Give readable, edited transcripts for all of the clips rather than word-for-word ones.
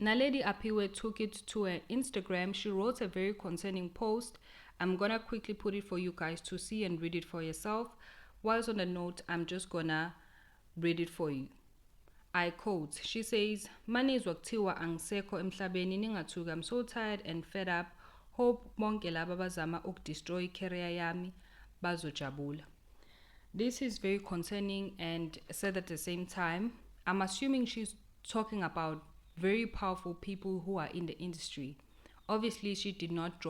Naledi Aphiwe took it to her Instagram. She wrote a very concerning post. I'm gonna quickly put it for you guys to see and read it for yourself. Whilst on the note, I'm just gonna read it for you. I quote, she says, "Manizwa kuthiwa angisekho emhlabeni ningathuki. I'm so tired and fed up. Hope bonke laba abazama ukudestroy career yami bazojabula." This is very concerning and said at the same time. I'm assuming she's talking about very powerful people who are in the industry. Obviously, she did not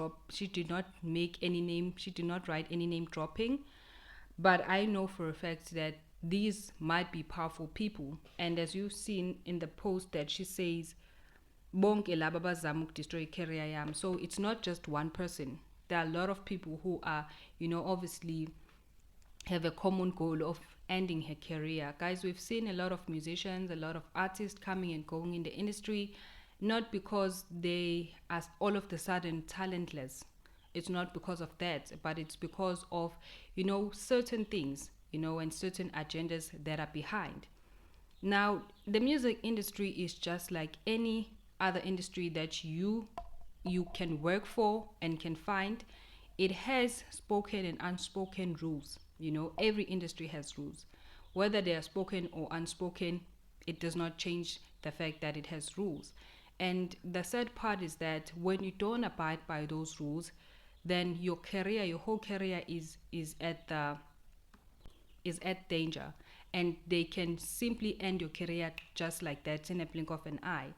make any name, she did not write any name dropping, but I know for a fact that these might be powerful people. And as you've seen in the post that she says, bonke laba abazama ukudestroy career yami. So it's not just one person. There are a lot of people who are, obviously have a common goal of ending her career. Guys, we've seen a lot of musicians, a lot of artists coming and going in the industry, not because they are all of the sudden talentless. It's not because of that, but it's because of, certain things, and certain agendas that are behind. Now, the music industry is just like any other industry that you can work for and can find. It has spoken and unspoken rules. Every industry has rules. Whether they are spoken or unspoken, it does not change the fact that it has rules. And the sad part is that when you don't abide by those rules, then your whole career is at danger, and they can simply end your career just like that in a blink of an eye.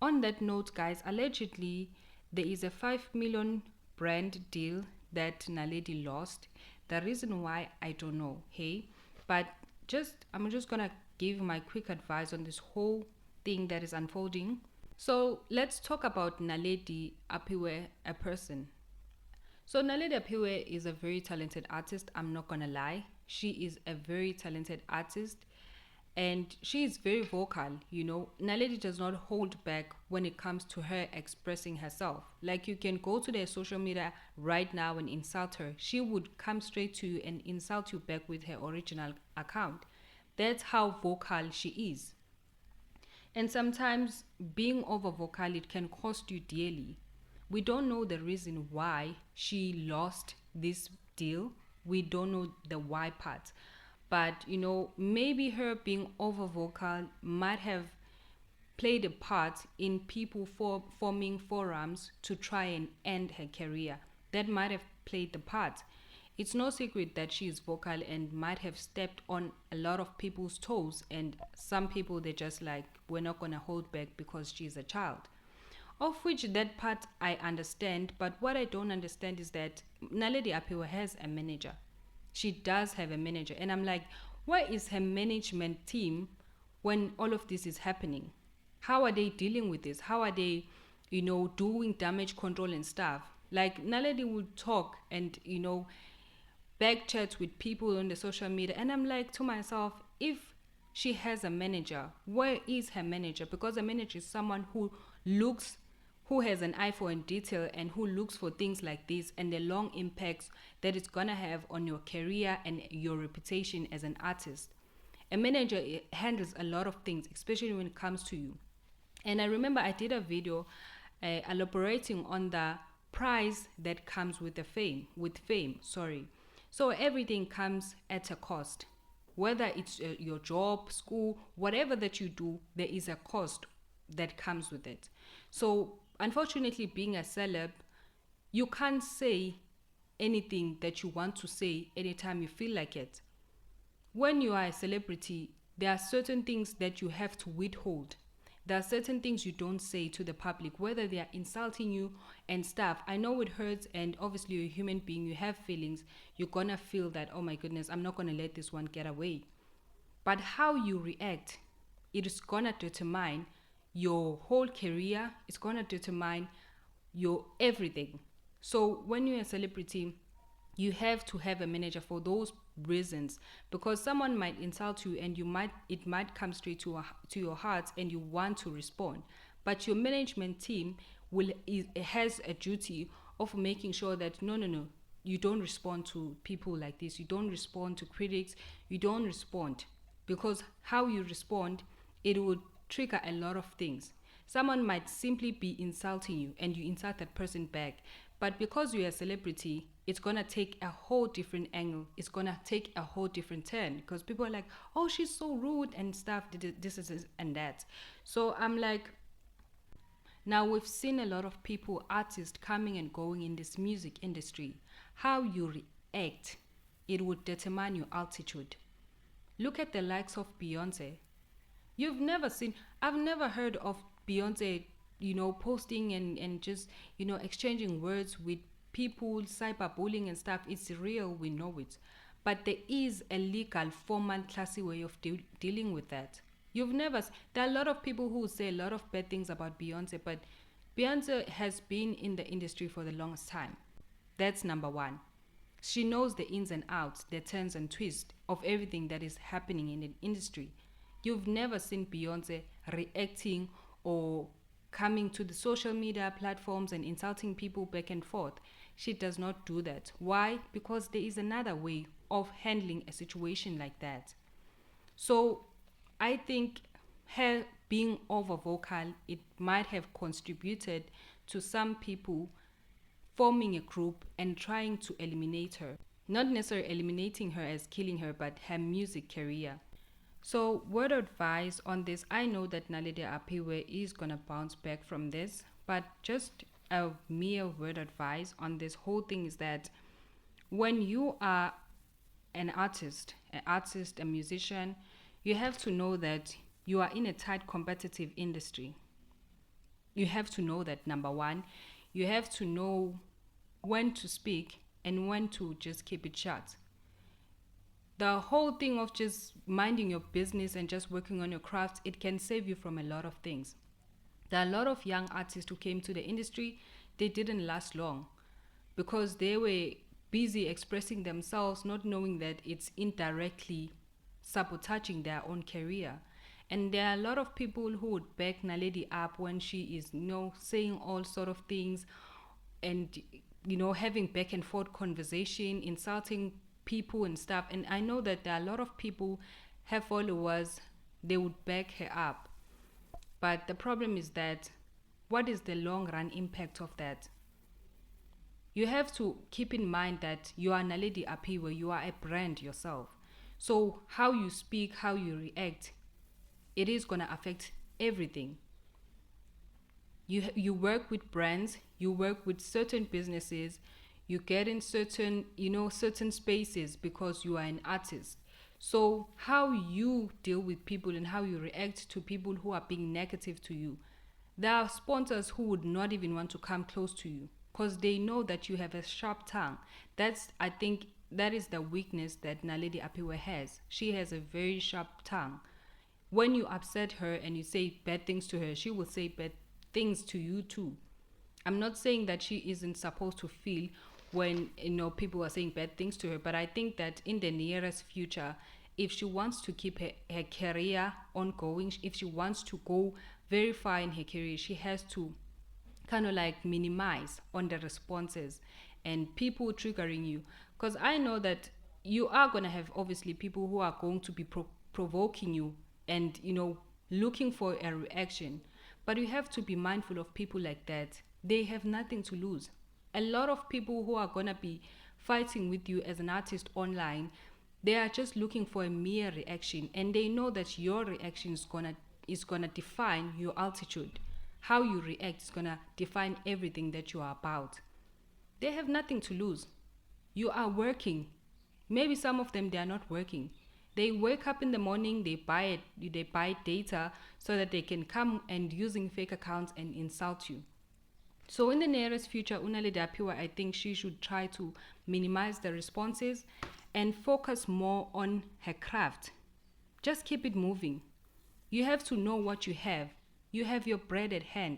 On that note, guys, allegedly there is a 5 million brand deal that Naledi lost. The reason why, I don't know, hey, but I'm just gonna give my quick advice on this whole thing that is unfolding. So let's talk about Naledi Aphiwe, a person. So Naledi Aphiwe is a very talented artist. I'm not gonna lie. She is a very talented artist, and she is very vocal. Naledi does not hold back when it comes to her expressing herself. Like, you can go to their social media right now and insult her, she would come straight to you and insult you back with her original account. That's how vocal she is. And sometimes being over vocal, it can cost you dearly. We don't know the reason why she lost this deal. We don't know the why part. But maybe her being over vocal might have played a part in people forming forums to try and end her career. That might have played the part. It's no secret that she is vocal and might have stepped on a lot of people's toes, and some people, they're just like, we're not gonna hold back because she's a child. Of which that part I understand, but what I don't understand is that Naledi Aphiwe has a manager. She does have a manager, and I'm like, where is her management team when all of this is happening? How are they dealing with this? How are they, doing damage control and stuff? Like, Naledi would talk and, back chats with people on the social media, and I'm like to myself, if she has a manager, where is her manager? Because a manager is someone who has an eye for in detail and who looks for things like this and the long impacts that it's gonna have on your career and your reputation as an artist. A manager handles a lot of things, especially when it comes to you. And I remember I did a video elaborating on the price that comes with fame. So everything comes at a cost. Whether it's your job, school, whatever that you do, there is a cost that comes with it. So unfortunately, being a celeb, you can't say anything that you want to say anytime you feel like it. When you are a celebrity, there are certain things that you have to withhold. There are certain things you don't say to the public, whether they are insulting you and stuff. I know it hurts, and obviously you're a human being, you have feelings. You're gonna feel that, oh my goodness, I'm not gonna let this one get away. But how you react, it is gonna determine your whole career. It's gonna determine your everything. So when you're a celebrity, you have to have a manager for those reasons, because someone might insult you and it might come straight to your heart and you want to respond, but your management team has a duty of making sure that no, you don't respond to people like this, you don't respond to critics, you don't respond, because how you respond, it would trigger a lot of things. Someone might simply be insulting you and you insult that person back. But because you're a celebrity, it's gonna take a whole different angle. It's gonna take a whole different turn because people are like, oh, she's so rude and stuff, this is and that. So I'm like, now we've seen a lot of people, artists coming and going in this music industry. How you react, it would determine your altitude. Look at the likes of Beyonce. You've never seen, I've never heard of Beyonce, posting and just, exchanging words with people, cyberbullying and stuff. It's real, we know it. But there is a legal, formal, classy way of dealing with that. You've never, there are a lot of people who say a lot of bad things about Beyonce, but Beyonce has been in the industry for the longest time. That's number one. She knows the ins and outs, the turns and twists of everything that is happening in the industry. You've never seen Beyonce reacting or coming to the social media platforms and insulting people back and forth. She does not do that. Why? Because there is another way of handling a situation like that. So I think her being over vocal, it might have contributed to some people forming a group and trying to eliminate her. Not necessarily eliminating her as killing her, but her music career. So, word of advice on this, I know that Naledi Aphiwe is gonna bounce back from this, but just a mere word of advice on this whole thing is that when you are a musician, you have to know that you are in a tight competitive industry. You have to know that, number one. You have to know when to speak and when to just keep it shut. The whole thing of just minding your business and just working on your craft, it can save you from a lot of things. There are a lot of young artists who came to the industry, they didn't last long because they were busy expressing themselves, not knowing that it's indirectly sabotaging their own career. And there are a lot of people who would back Naledi up when she is, saying all sort of things and, having back and forth conversation, insulting people and stuff. And I know that there are a lot of people, her followers, they would back her up. But the problem is that what is the long run impact of that? You have to keep in mind that you are Naledi Aphiwe, you are a brand yourself. So how you speak, how you react, it is going to affect everything. You work with brands, you work with certain businesses, you get in certain spaces because you are an artist. So how you deal with people and how you react to people who are being negative to you, there are sponsors who would not even want to come close to you because they know that you have a sharp tongue. I think that is the weakness that Naledi Aphiwe has. She has a very sharp tongue. When you upset her and you say bad things to her, she will say bad things to you too. I'm not saying that she isn't supposed to feel when people are saying bad things to her, but I think that in the nearest future, if she wants to keep her career ongoing, if she wants to go very far in her career, she has to kind of like minimize on the responses and people triggering you, because I know that you are going to have obviously people who are going to be provoking you and looking for a reaction, but you have to be mindful of people like that. They have nothing to lose. A lot of people who are going to be fighting with you as an artist online, they are just looking for a mere reaction, and they know that your reaction is gonna define your altitude. How you react is gonna define everything that you are about. They have nothing to lose. You are working. Maybe some of them, they are not working. They wake up in the morning, they buy data so that they can come and using fake accounts and insult you. So in the nearest future, Naledi Aphiwe, I think she should try to minimize the responses and focus more on her craft. Just keep it moving. You have to know what you have. You have your bread at hand.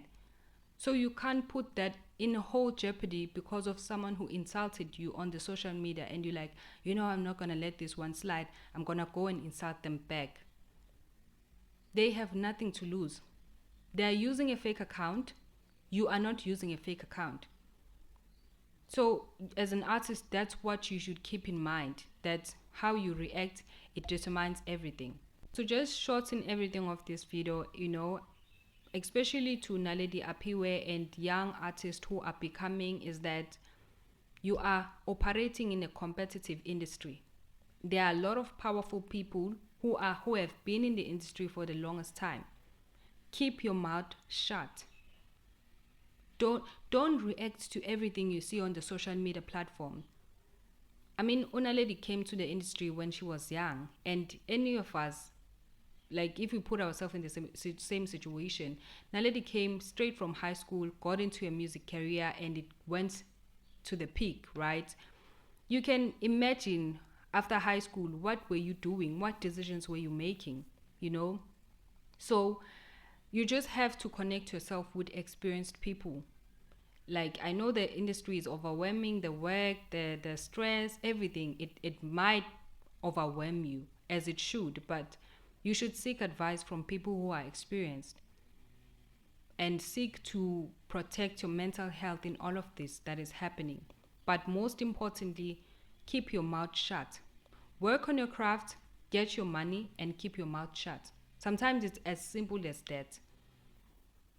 So you can't put that in a whole jeopardy because of someone who insulted you on the social media and you're like, I'm not going to let this one slide. I'm going to go and insult them back. They have nothing to lose. They are using a fake account. You are not using a fake account. So as an artist, that's what you should keep in mind, that how you react, it determines everything. To just shorten everything of this video, especially to Naledi, Aphiwe, and young artists who are becoming, is that you are operating in a competitive industry. There are a lot of powerful people who have been in the industry for the longest time. Keep your mouth shut. Don't react to everything you see on the social media platform. I mean, Naledi came to the industry when she was young, and any of us, like if we put ourselves in the same situation, Naledi came straight from high school, got into a music career, and it went to the peak, right? You can imagine after high school, what were you doing? What decisions were you making? So you just have to connect yourself with experienced people. Like, I know the industry is overwhelming, the work, the stress, everything. It might overwhelm you, as it should, but you should seek advice from people who are experienced and seek to protect your mental health in all of this that is happening. But most importantly, keep your mouth shut. Work on your craft, get your money, and keep your mouth shut. Sometimes it's as simple as that.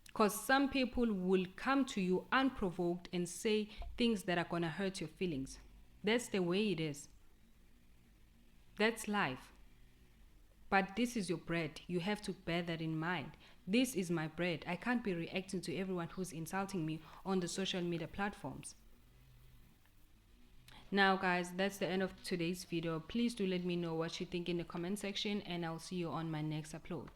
Because some people will come to you unprovoked and say things that are going to hurt your feelings. That's the way it is. That's life. But this is your bread. You have to bear that in mind. This is my bread. I can't be reacting to everyone who's insulting me on the social media platforms. Now, guys, that's the end of today's video. Please do let me know what you think in the comment section, and I'll see you on my next upload.